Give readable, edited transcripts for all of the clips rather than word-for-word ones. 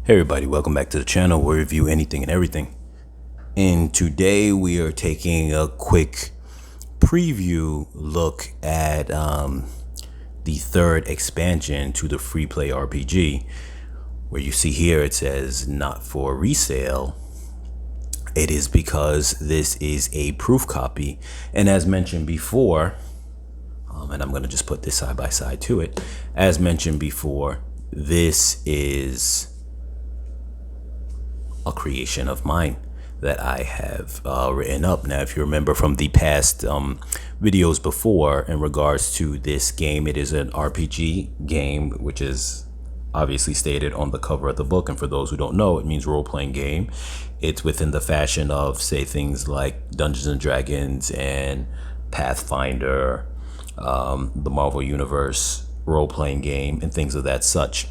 Hey everybody, welcome back to the channel where we review anything and everything. And today we are taking a quick preview look at the third expansion to the free play RPG, where you see here it says not for resale. It is because this is a proof copy, and as mentioned before, and I'm going to just put this side by side to it. As mentioned before, this is a creation of mine that I have written up. Now, if you remember from the past videos before in regards to this game, it is an RPG game, which is obviously stated on the cover of the book. And for those who don't know, it means role-playing game. It's within the fashion of, say, things like Dungeons and Dragons and Pathfinder, the Marvel Universe role-playing game, and things of that such.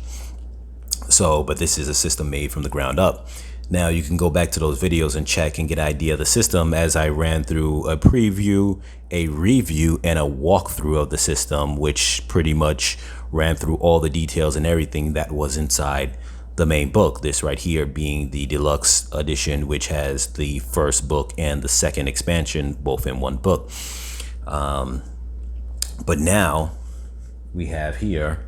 So, but this is a system made from the ground up. Now you can go back to those videos and check and get an idea of the system, as I ran through a preview, a review, and a walkthrough of the system, which pretty much ran through all the details and everything that was inside the main book. This right here being the deluxe edition, which has the first book and the second expansion both in one book. But now we have here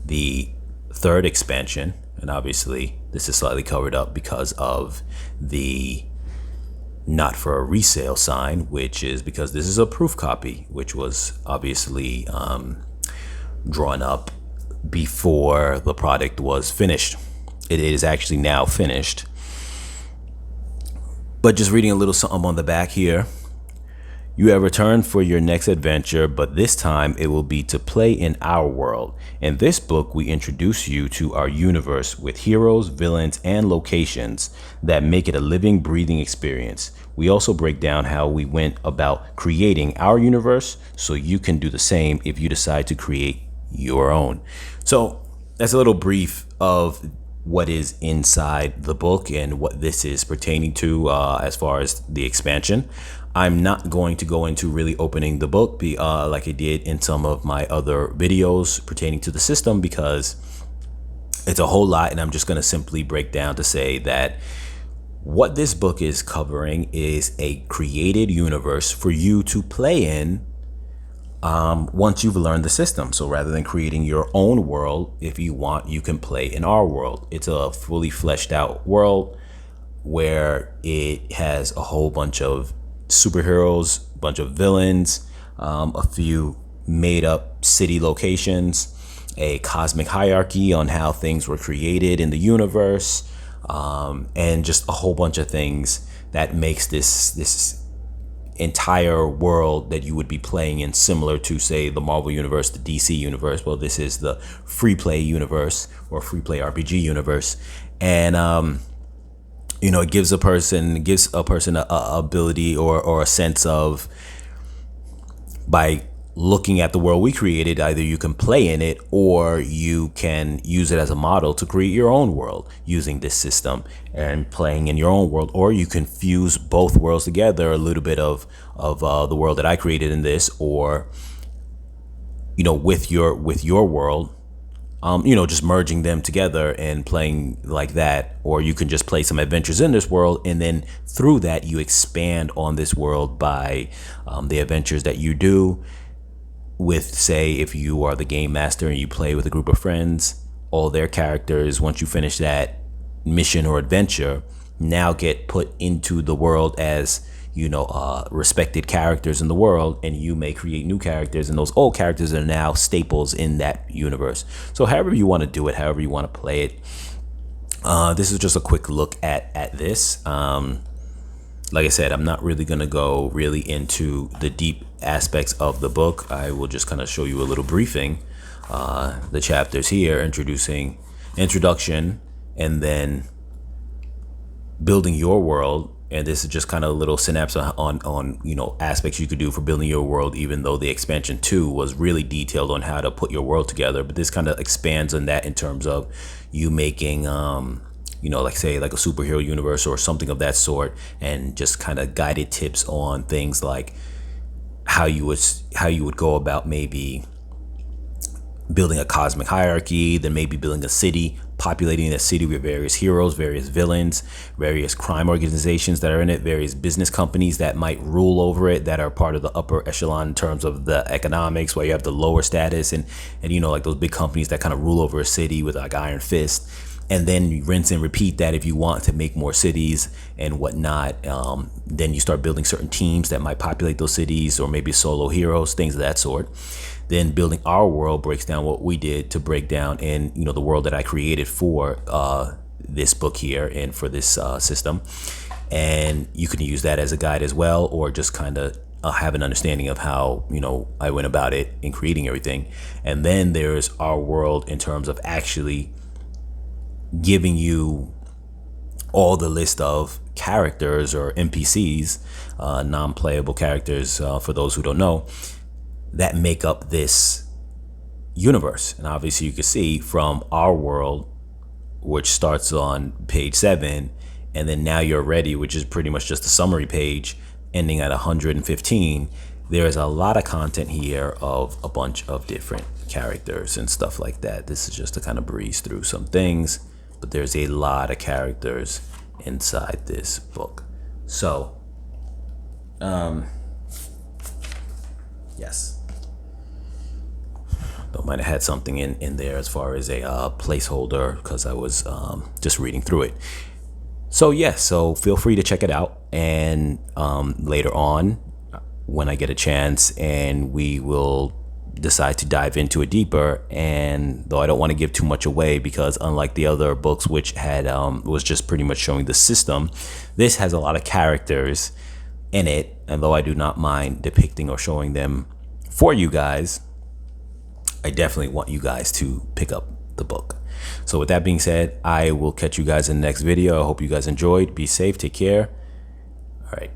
the third expansion, and obviously this is slightly covered up because of the not for a resale sign, which is because this is a proof copy, which was obviously drawn up before the product was finished. It is actually now finished, but just reading a little something on the back here. You have returned for your next adventure, but this time it will be to play in our world. In this book, we introduce you to our universe with heroes, villains, and locations that make it a living, breathing experience. We also break down how we went about creating our universe, so you can do the same if you decide to create your own. So that's a little brief of what is inside the book and what this is pertaining to as far as the expansion. I'm not going to go into really opening the book like I did in some of my other videos pertaining to the system, because it's a whole lot, and I'm just going to simply break down to say that what this book is covering is a created universe for you to play in once you've learned the system. So rather than creating your own world, if you want, you can play in our world. It's a fully fleshed out world where it has a whole bunch of superheroes, a bunch of villains, a few made up city locations, a cosmic hierarchy on how things were created in the universe, and just a whole bunch of things that makes this entire world that you would be playing in similar to, say, the Marvel universe, the DC universe. Well, this is the free play universe, or free play RPG universe. And it gives a person a ability or a sense of, by looking at the world we created, either you can play in it or you can use it as a model to create your own world using this system and playing in your own world, or you can fuse both worlds together, a little bit of the world that I created in this, or with your world, just merging them together and playing like that. Or you can just play some adventures in this world, and then through that you expand on this world by the adventures that you do with, say, if you are the game master and you play with a group of friends, all their characters, once you finish that mission or adventure, now get put into the world as respected characters in the world, and you may create new characters, and those old characters are now staples in that universe. So however you want to do it, however you want to play it, this is just a quick look at this. Like I said, I'm not really going to go really into the deep aspects of the book. I will just kind of show you a little briefing. The chapters here, introduction, and then building your world. And this is just kind of a little synapse on aspects you could do for building your world, even though the expansion 2 was really detailed on how to put your world together. But this kind of expands on that in terms of you making like, say, like a superhero universe or something of that sort, and just kind of guided tips on things like how you would go about maybe building a cosmic hierarchy, then maybe building a city populating the city with various heroes, various villains, various crime organizations that are in it, various business companies that might rule over it, that are part of the upper echelon in terms of the economics, while you have the lower status and you know, like those big companies that kind of rule over a city with like iron fist. And then you rinse and repeat that if you want to make more cities and whatnot. Then you start building certain teams that might populate those cities, or maybe solo heroes, things of that sort. Then building our world breaks down what we did to break down in, you know, the world that I created for this book here and for this system. And you can use that as a guide as well, or just kind of have an understanding of how, you know, I went about it in creating everything. And then there's our world in terms of actually giving you all the list of characters or NPCs, non-playable characters, for those who don't know, that make up this universe. And obviously you can see from our world, which starts on page 7, and then Now You're Ready, which is pretty much just a summary page ending at 115. There's a lot of content here of a bunch of different characters and stuff like that. This is just to kind of breeze through some things, but there's a lot of characters inside this book. So, yes. Though might have had something in there as far as a placeholder, because I was just reading through it. So yes, so feel free to check it out, and later on, when I get a chance, and we will decide to dive into it deeper. And though I don't want to give too much away, because unlike the other books, which had was just pretty much showing the system, this has a lot of characters in it. And though I do not mind depicting or showing them for you guys, I definitely want you guys to pick up the book. So with that being said, I will catch you guys in the next video. I hope you guys enjoyed. Be safe, take care. All right.